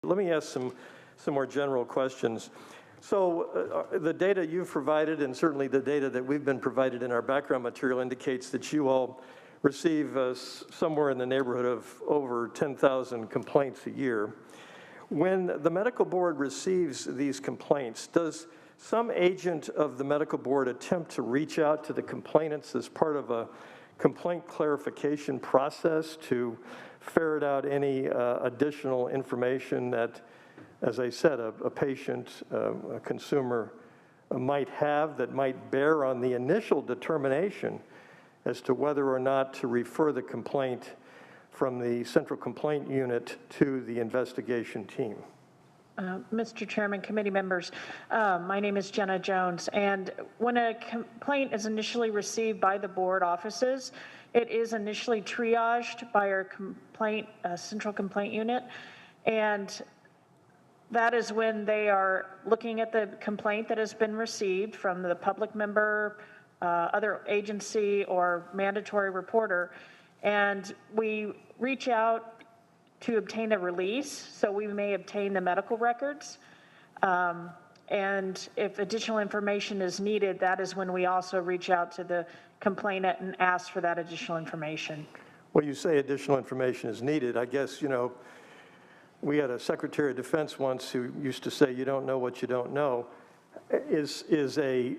Let me ask some more general questions. So the data you've provided, and certainly the data that we've been provided in our background material, indicates that you all receive somewhere in the neighborhood of over 10,000 complaints a year. When the medical board receives these complaints, does some agent of the medical board attempt to reach out to the complainants as part of a complaint clarification process to ferret out any additional information that, as I said, a patient, a consumer might have that might bear on the initial determination as to whether or not to refer the complaint from the central complaint unit to the investigation team? Mr. Chairman, committee members, my name is Jenna Jones, and when a complaint is initially received by the board offices, it is initially triaged by our central complaint unit, and that is when they are looking at the complaint that has been received from the public member, other agency, or mandatory reporter, and we reach out to obtain a release, so we may obtain the medical records. And if additional information is needed, that is when we also reach out to the complainant and ask for that additional information. Well, you say additional information is needed. I guess, you know, we had a Secretary of Defense once who used to say, "You don't know what you don't know." Is a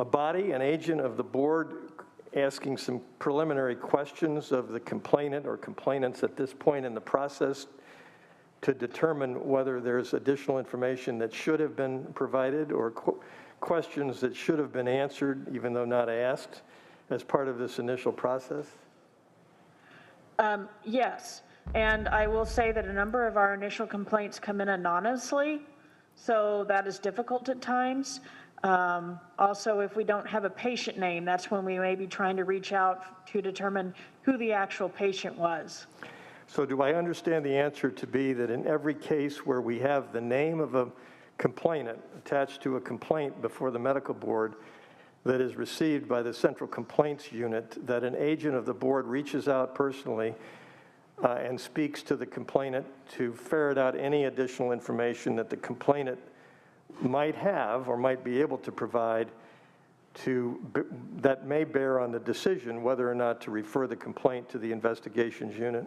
body, an agent of the board, asking some preliminary questions of the complainant or complainants at this point in the process to determine whether there's additional information that should have been provided or questions that should have been answered, even though not asked, as part of this initial process? Yes, and I will say that a number of our initial complaints come in anonymously, so that is difficult at times. Also, if we don't have a patient name, that's when we may be trying to reach out to determine who the actual patient was. So do I understand the answer to be that in every case where we have the name of a complainant attached to a complaint before the medical board that is received by the central complaints unit, that an agent of the board reaches out personally and speaks to the complainant to ferret out any additional information that the complainant might have or might be able to provide that may bear on the decision whether or not to refer the complaint to the investigations unit?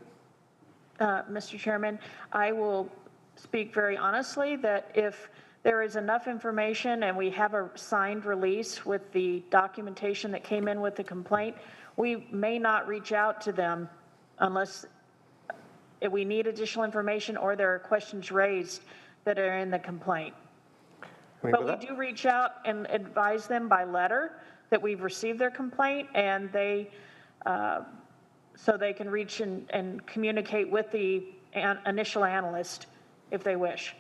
Mr. Chairman, I will speak very honestly that if there is enough information and we have a signed release with the documentation that came in with the complaint, we may not reach out to them unless we need additional information or there are questions raised that are in the complaint. But we do reach out and advise them by letter that we've received their complaint, and they, so they can reach and communicate with the initial analyst if they wish.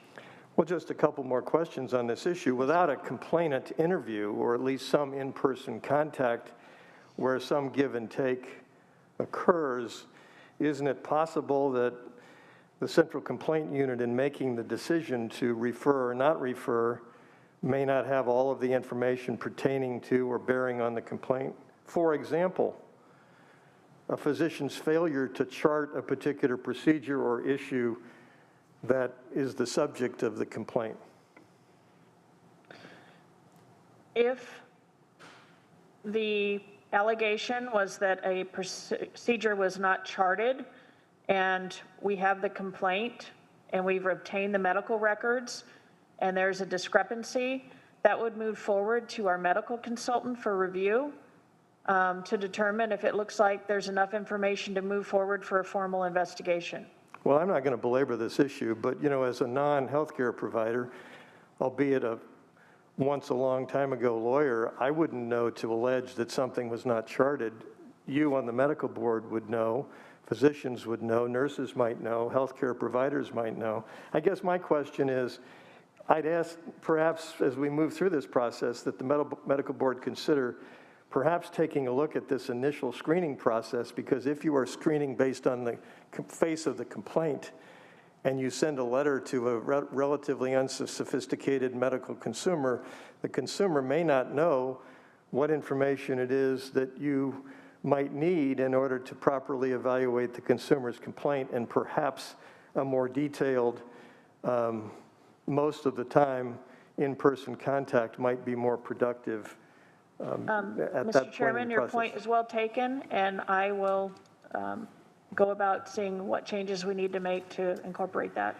Well, just a couple more questions on this issue. Without a complainant interview, or at least some in-person contact where some give and take occurs, isn't it possible that the central complaint unit, in making the decision to refer or not refer, may not have all of the information pertaining to or bearing on the complaint? For example, a physician's failure to chart a particular procedure or issue that is the subject of the complaint. If the allegation was that a procedure was not charted and we have the complaint and we've obtained the medical records and there's a discrepancy, that would move forward to our medical consultant for review to determine if it looks like there's enough information to move forward for a formal investigation. Well, I'm not going to belabor this issue, but you know, as a non-healthcare provider, albeit a once a long time ago lawyer, I wouldn't know to allege that something was not charted. You on the medical board would know, physicians would know, nurses might know, healthcare providers might know. I guess my question is, I'd ask perhaps as we move through this process that the medical board consider perhaps taking a look at this initial screening process, because if you are screening based on the face of the complaint and you send a letter to a relatively unsophisticated medical consumer, the consumer may not know what information it is that you might need in order to properly evaluate the consumer's complaint and perhaps a more detailed, most of the time, in-person contact might be more productive at that point Mr. in Chairman, the your process. point is well taken, and I will go about seeing what changes we need to make to incorporate that.